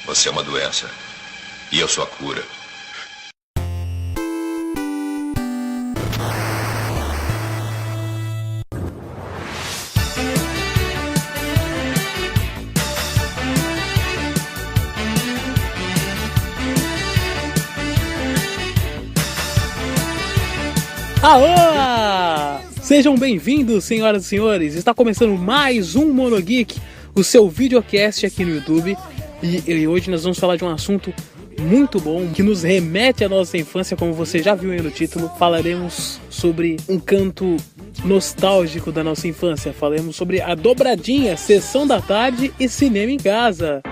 Você é uma doença. E eu sou a cura. Alô! Sejam bem-vindos, senhoras e senhores. Está começando mais um Monogeek, o seu videocast aqui no YouTube. E hoje nós vamos falar de um assunto muito bom, que nos remete à nossa infância, como você já viu aí no título. Falaremos sobre um canto nostálgico da nossa infância. Falaremos sobre a dobradinha, sessão da tarde e cinema em casa.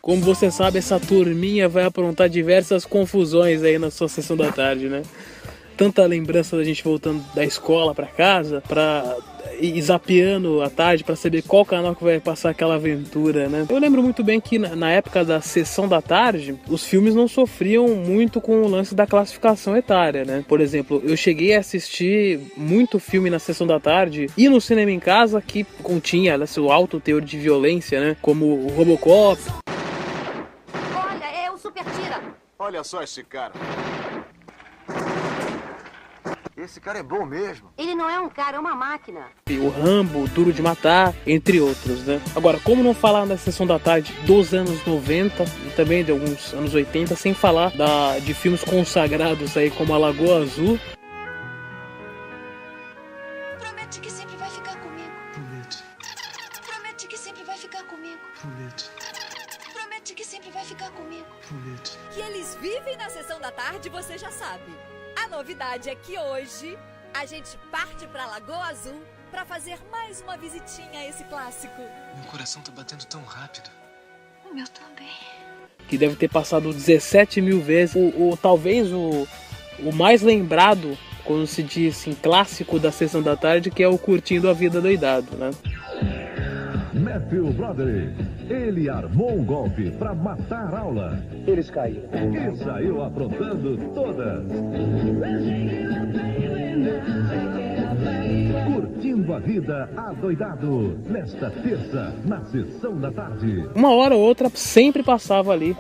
Como você sabe, essa turminha vai aprontar diversas confusões aí na sua sessão da tarde, né? Tanta lembrança da gente voltando da escola pra casa, pra ir zapeando à tarde pra saber qual canal que vai passar aquela aventura, né? Eu lembro muito bem que na época da sessão da tarde, os filmes não sofriam muito com o lance da classificação etária, né? Por exemplo, eu cheguei a assistir muito filme na sessão da tarde e no cinema em casa que continha o alto teor de violência, né? Como o Robocop. Olha só esse cara. Esse cara é bom mesmo. Ele não é um cara, é uma máquina. O Rambo, Duro de Matar, entre outros, né? Agora, como não falar na sessão da tarde dos anos 90 e também de alguns anos 80, sem falar de filmes consagrados aí como A Lagoa Azul. Promete que sempre vai ficar comigo. Prometo. Promete que sempre vai ficar comigo. Prometo. Promete que sempre vai ficar comigo. Prometo. Que eles vivem na sessão da tarde, você já sabe. A novidade é que hoje a gente parte pra Lagoa Azul pra fazer mais uma visitinha a esse clássico. Meu coração tá batendo tão rápido. O meu também. Que deve ter passado 17 mil vezes. Talvez o mais lembrado, quando se diz assim, clássico da sessão da tarde, que é o Curtindo a Vida Doidado, né? Matthew Broderick, ele armou um golpe para matar a aula. Eles caíram. E saiu aprontando todas. Curtindo a Vida adoidado, nesta terça, na sessão da tarde. Uma hora ou outra sempre passava ali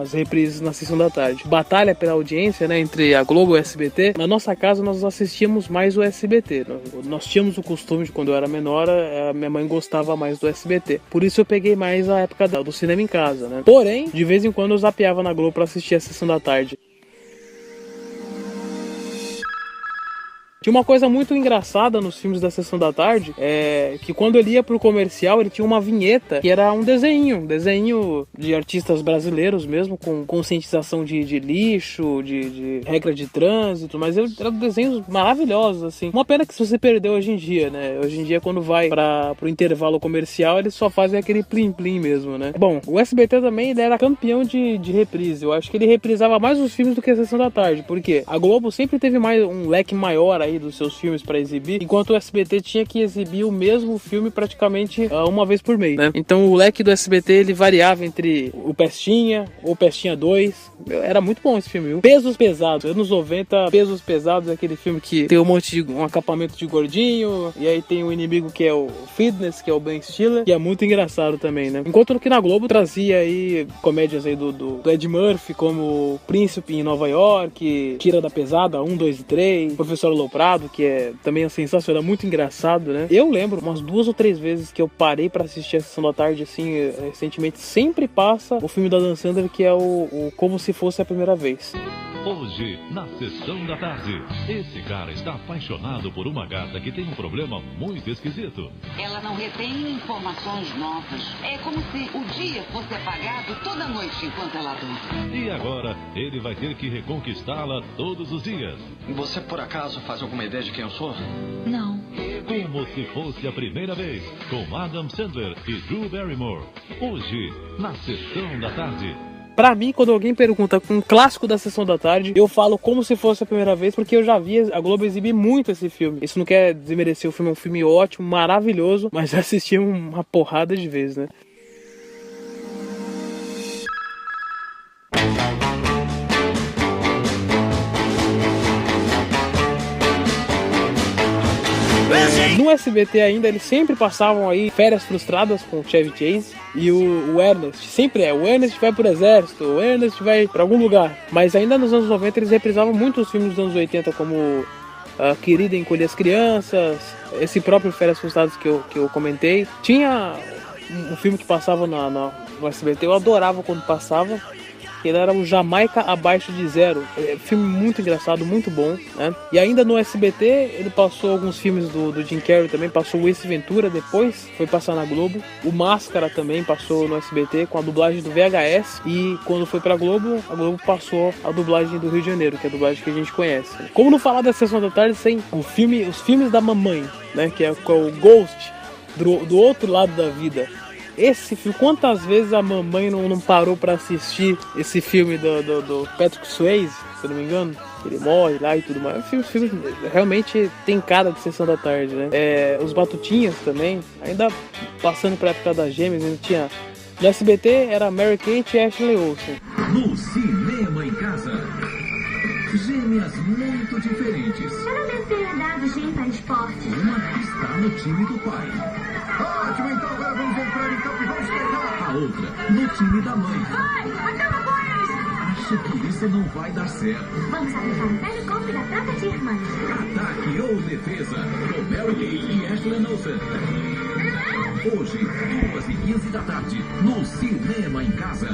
as reprises na sessão da tarde. Batalha pela audiência, né, entre a Globo e o SBT. Na nossa casa nós assistíamos mais o SBT. Nós tínhamos o costume de, quando eu era menor, a minha mãe gostava mais do SBT. Por isso eu peguei mais a época do cinema em casa, né? Porém, de vez em quando eu zapeava na Globo pra assistir a sessão da tarde. Tinha uma coisa muito engraçada nos filmes da sessão da tarde, que quando ele ia pro comercial, ele tinha uma vinheta que era um desenho de artistas brasileiros mesmo, com conscientização de lixo, de regra de trânsito, mas eram desenhos maravilhosos, assim. Uma pena que se você perdeu hoje em dia, né? Hoje em dia, quando vai pro intervalo comercial, eles só fazem aquele plim-plim mesmo, né? Bom, o SBT também, ele era campeão de reprise. Eu acho que ele reprisava mais os filmes do que a sessão da tarde, porque a Globo sempre teve mais um leque maior aí dos seus filmes para exibir, enquanto o SBT tinha que exibir o mesmo filme praticamente uma vez por mês, né? Então o leque do SBT, ele variava entre o Pestinha ou Pestinha 2. Era muito bom esse filme, viu? Pesos Pesados, anos 90, Pesos Pesados é aquele filme que tem um acampamento de gordinho, e aí tem um inimigo que é o Fitness, que é o Ben Stiller, que é muito engraçado também, né? Enquanto que na Globo trazia aí comédias aí do Ed Murphy, como Príncipe em Nova York, Tira da Pesada, 1, 2 e 3, Professor Aloprado, que é também sensacional, muito engraçado, né? Eu lembro umas 2 ou 3 vezes que eu parei pra assistir a sessão da tarde, assim, recentemente, sempre passa o filme da Dan Sandler, que é o Como Se Fosse a Primeira Vez. Hoje, na sessão da tarde, esse cara está apaixonado por uma gata que tem um problema muito esquisito. Ela não retém informações novas. É como se o dia fosse apagado toda noite enquanto ela dorme. E agora, ele vai ter que reconquistá-la todos os dias. Você por acaso faz alguma ideia de quem eu sou? Não. Como se fosse a primeira vez, com Adam Sandler e Drew Barrymore. Hoje, na Sessão da Tarde. Pra mim, quando alguém pergunta um clássico da Sessão da Tarde, eu falo como se fosse a primeira vez, porque eu já vi a Globo exibir muito esse filme. Isso não quer desmerecer o filme, é um filme ótimo, maravilhoso, mas já assisti uma porrada de vezes, né? No SBT ainda, eles sempre passavam aí Férias Frustradas com o Chevy Chase e o Ernest, sempre o Ernest vai pro exército, o Ernest vai pra algum lugar. Mas ainda nos anos 90 eles reprisavam muitos filmes dos anos 80, como Querida Encolher as Crianças, esse próprio Férias Frustradas que eu comentei. Tinha um filme que passava no SBT, eu adorava quando passava, ele era o Jamaica Abaixo de Zero. Filme muito engraçado, muito bom, né? E ainda no SBT ele passou alguns filmes do Jim Carrey também, passou o Ace Ventura, depois foi passar na Globo. O Máscara também passou no SBT com a dublagem do VHS, e quando foi pra Globo, a Globo passou a dublagem do Rio de Janeiro, que é a dublagem que a gente conhece. Como não falar da Sessão da Tarde sem os filmes da mamãe, né? Que é o Ghost, do outro lado da vida. Esse filme, quantas vezes a mamãe não parou pra assistir esse filme do Patrick Swayze, se eu não me engano? Ele morre lá e tudo mais. O filme realmente tem cara de Sessão da Tarde, né? Os Batutinhas também, ainda passando pra época das Gêmeas, ainda tinha... No SBT era Mary Kate e Ashley Olsen. No Cinema em Casa, gêmeas muito diferentes. Eu não devo ter dado gêmea para esporte. Uma está no time do pai. Ótimo, então agora vamos entrar em campo e vamos treinar. A outra no time da mãe. Vai, acaba com eles! Acho que isso não vai dar certo. Vamos aplicar um velho golpe da troca de irmãs. Ataque ou defesa, com Mary Kay e Ashley Olsen. Hoje, 2h15 da tarde, no Cinema em Casa.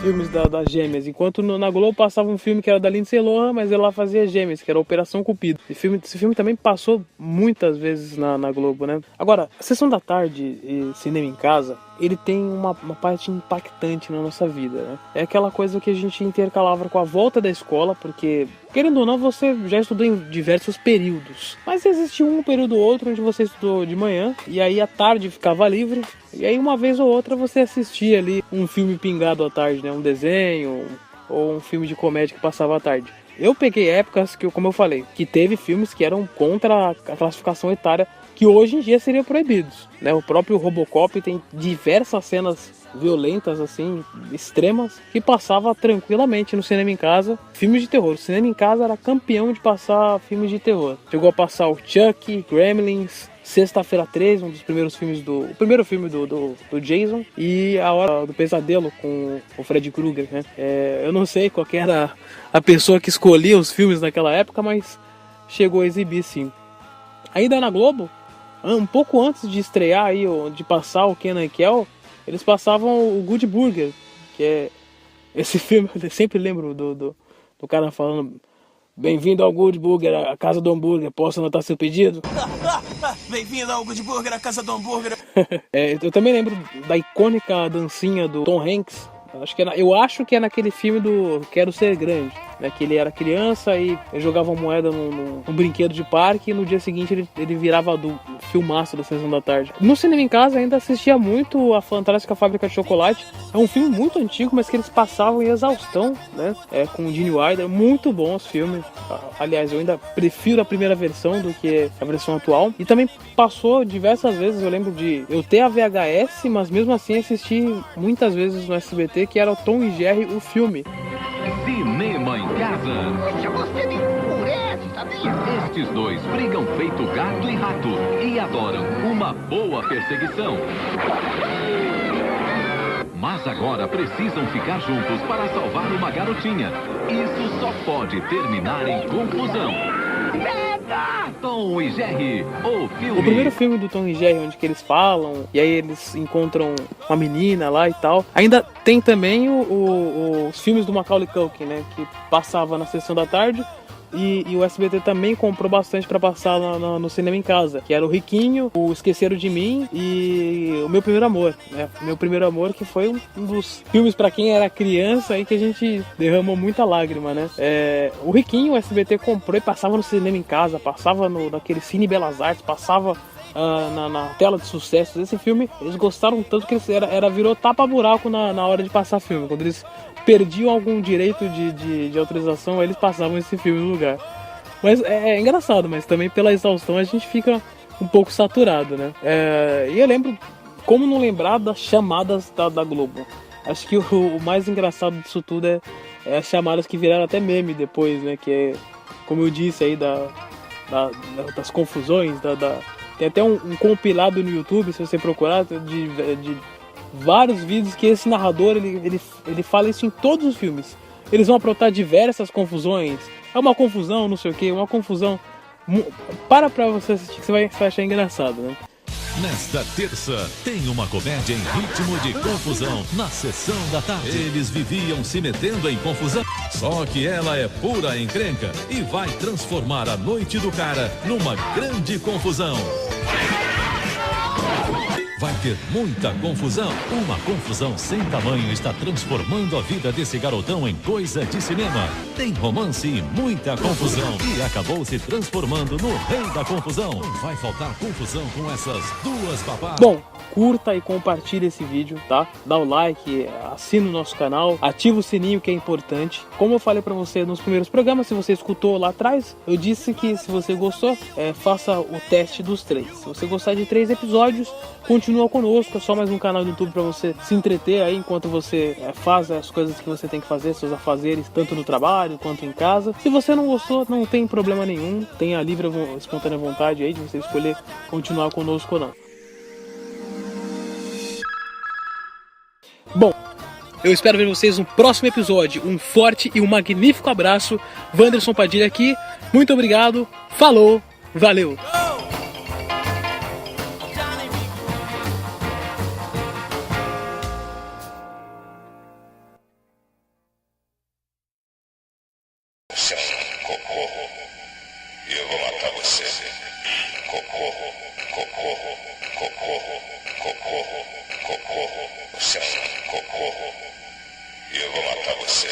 Filmes das Gêmeas, enquanto na Globo passava um filme que era da Lindsay Lohan, mas ela fazia Gêmeas, que era Operação Cupido. Esse filme também passou muitas vezes na Globo, né? Agora, a Sessão da Tarde e Cinema em Casa, ele tem uma parte impactante na nossa vida, né? É aquela coisa que a gente intercalava com a volta da escola, porque, querendo ou não, você já estudou em diversos períodos. Mas existia um período ou outro onde você estudou de manhã, e aí à tarde ficava livre, e aí uma vez ou outra você assistia ali um filme pingado à tarde, né? Um desenho ou um filme de comédia que passava à tarde. Eu peguei épocas que, como eu falei, que teve filmes que eram contra a classificação etária, que hoje em dia seriam proibidos, né? O próprio Robocop tem diversas cenas violentas, assim, extremas, que passava tranquilamente no Cinema em Casa. Filmes de terror. O Cinema em Casa era campeão de passar filmes de terror. Chegou a passar o Chuck, Gremlins, Sexta-feira 13, um dos primeiros filmes o primeiro filme do Jason, e A Hora do Pesadelo com o Freddy Krueger, né? Eu não sei qual que era a pessoa que escolhia os filmes naquela época, mas chegou a exibir, sim. Ainda na Globo, um pouco antes de estrear aí, de passar o Kenan e Kel, eles passavam o Good Burger, que é esse filme, eu sempre lembro do cara falando: bem-vindo ao Good Burger, a casa do hambúrguer, posso anotar seu pedido? Bem-vindo ao Good Burger, a casa do hambúrguer. Eu também lembro da icônica dancinha do Tom Hanks. Eu acho que é naquele filme do Quero Ser Grande, né? Que ele era criança e jogava uma moeda num brinquedo de parque, e no dia seguinte ele virava adulto. Filmaço da Sessão da Tarde. No Cinema em Casa ainda assistia muito a Fantástica Fábrica de Chocolate. É um filme muito antigo, mas que eles passavam em exaustão, né? Com o Gene Wilder. Muito bom os filmes. Aliás, eu ainda prefiro a primeira versão do que a versão atual. E também passou diversas vezes. Eu lembro de eu ter a VHS, mas mesmo assim assisti muitas vezes no SBT, que era o Tom e Jerry, o filme. Cinema em Casa. Poxa, você me enfurece, sabia? Estes dois brigam feito gato e rato e adoram uma boa perseguição. Mas agora precisam ficar juntos para salvar uma garotinha. Isso só pode terminar em confusão. Tom e Jerry, o filme. O primeiro filme do Tom e Jerry, onde que eles falam, e aí eles encontram uma menina lá e tal. Ainda tem também os filmes do Macaulay Culkin, né? Que passava na Sessão da Tarde. e o SBT também comprou bastante pra passar no cinema em casa, que era o Riquinho, o Esqueceram de Mim e o Meu Primeiro Amor, né? Meu Primeiro Amor, que foi um dos filmes pra quem era criança aí que a gente derramou muita lágrima, né? O Riquinho, o SBT comprou e passava no cinema em casa, passava naquele Cine Belas Artes, passava na tela de sucessos. Esse filme, eles gostaram tanto que virou tapa-buraco na hora de passar filme. Quando eles perdiam algum direito de autorização, eles passavam esse filme no lugar. Mas é engraçado, mas também pela exaustão a gente fica um pouco saturado, né? E eu lembro, como não lembrar das chamadas da Globo? Acho que o mais engraçado disso tudo é as chamadas que viraram até meme depois, né? Que é, como eu disse aí, das confusões, tem até um compilado no YouTube, se você procurar, de vários vídeos que esse narrador, ele fala isso em todos os filmes. Eles vão aprontar diversas confusões. É uma confusão, não sei o que, uma confusão. Para pra você assistir que você vai achar engraçado, né? Nesta terça, tem uma comédia em ritmo de confusão na Sessão da Tarde. Eles viviam se metendo em confusão, só que ela é pura encrenca e vai transformar a noite do cara numa grande confusão. Vai ter muita confusão. Uma confusão sem tamanho está transformando a vida desse garotão em coisa de cinema. Tem romance e muita confusão. E acabou se transformando no rei da confusão. Não vai faltar confusão com essas duas babás. Bom, curta e compartilhe esse vídeo, tá? Dá o like, assina o nosso canal, ativa o sininho que é importante. Como eu falei pra você nos primeiros programas, se você escutou lá atrás, eu disse que se você gostou, faça o teste dos 3. Se você gostar de 3 episódios, continua conosco, é só mais um canal do YouTube pra você se entreter aí enquanto você faz as coisas que você tem que fazer, seus afazeres, tanto no trabalho quanto em casa. Se você não gostou, não tem problema nenhum, tem a livre espontânea vontade aí de você escolher continuar conosco ou não. Bom, eu espero ver vocês no próximo episódio. Um forte e um magnífico abraço. Wanderson Padilha aqui. Muito obrigado. Falou. Valeu. Você é um cocô. E eu vou matar você. Cocô, cocô, cocô, cocô, cocô. Você é um cocô. E eu vou matar você.